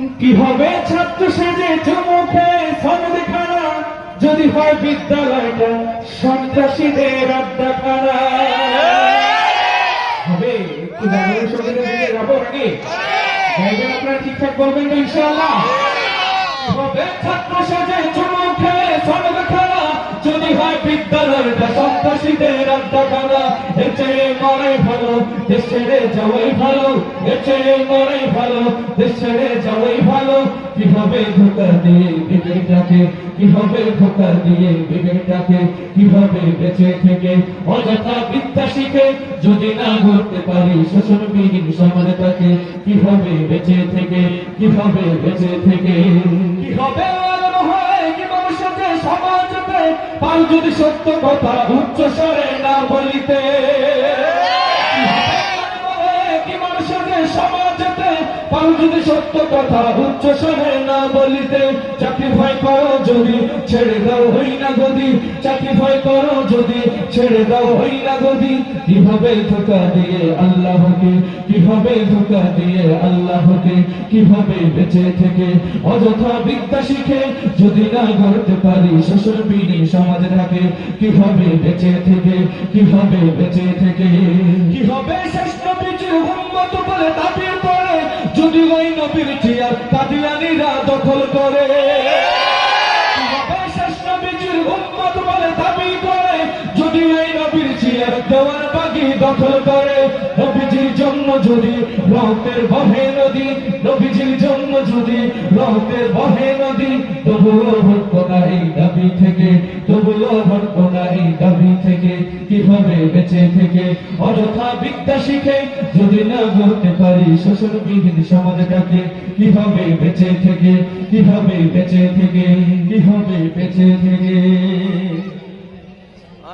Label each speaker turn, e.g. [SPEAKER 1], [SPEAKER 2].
[SPEAKER 1] কি হবে ছাত্র সেজে চুমুখে সনদ খানা, যদি হয় বিদ্যালয়টা সন্ত্রাসীদের আড্ডাখানা। হবে একটু জানাবেন সঙ্গে যাবো নাকি গাইবেন আপনারা ঠিকঠাক বলবেন তো ইনশাআল্লাহ। হবে ছাত্র সেজে চুমুখে সনদ খানা, যদি হয় বিদ্যালয়টা সন্ত্রাসীদের আড্ডাখানা। এর চেয়ে মরে ভালো দেশ ছেড়ে যাওয়াই ভালো, এর চেয়ে মরে ভালো দেশ ছেড়ে যাওয়াই ভালো। কিভাবে ধোঁকা দিয়ে বিবেকটাকে, কিভাবে ধোঁকা দিয়ে বিবেকটাকে, কিভাবে বেঁচে থেকে অযথা বিদ্যা শিখে যদি না গড়তে পারি শোষণবিহীন সমাজটাকে। কিভাবে বেঁচে থেকে, কিভাবে বেঁচে থেকে, কিভাবে আলো হয় কি মানুষকে সমাজতে পাল যদি সত্য কথা উচ্চ স্বরে না বলিতে। কি মানুষকে সমাজতে পাল যদি সত্য কথা উচ্চ স্বরে না বলিতে। চাকরি ভয় করো যদি ছেড়ে দাও হই না গদি, চাকরি ভয় করো যদি ছেড়ে দাও হই না গদি। কিভাবে ধোঁকা দিয়ে আল্লাহকে, কিভাবে ধোঁকা দিয়ে আল্লাহকে, কিভাবে বেঁচে থেকে অযথা বিদ্যা শিখে যদি না গড়তে পারি শোষণবিহীন সমাজটাকে। কিভাবে বেঁচে থেকে, কিভাবে বেঁচে থেকে, কিভাবে শ্রেষ্ঠ নবীর উম্মত বলে দাবি করে যদি ওই নবীর চেয়ার কাদিয়ানীরা দখল করে। কিভাবে শ্রেষ্ঠ নবীর উম্মত বলে দাবি করে যদি ওই নবীর চেয়ার দেওয়ার বাগি দখল করে। নবীজির জন্য যদি রক্তের বহে নদী, নবীজির জন্য যদি রক্তের বহে নদী, তবুও ভটকো না এই দাবি থেকে, তবুও ভটকো না এই দাবি থেকে। কিভাবে বেঁচে থেকে অযথা বিদ্যা শিখে যদি না গড়তে পারি শোষণবিহীন সমাজটাকে। কিভাবে বেঁচে থেকে, কিভাবে বেঁচে থেকে, কিভাবে বেঁচে থেকে।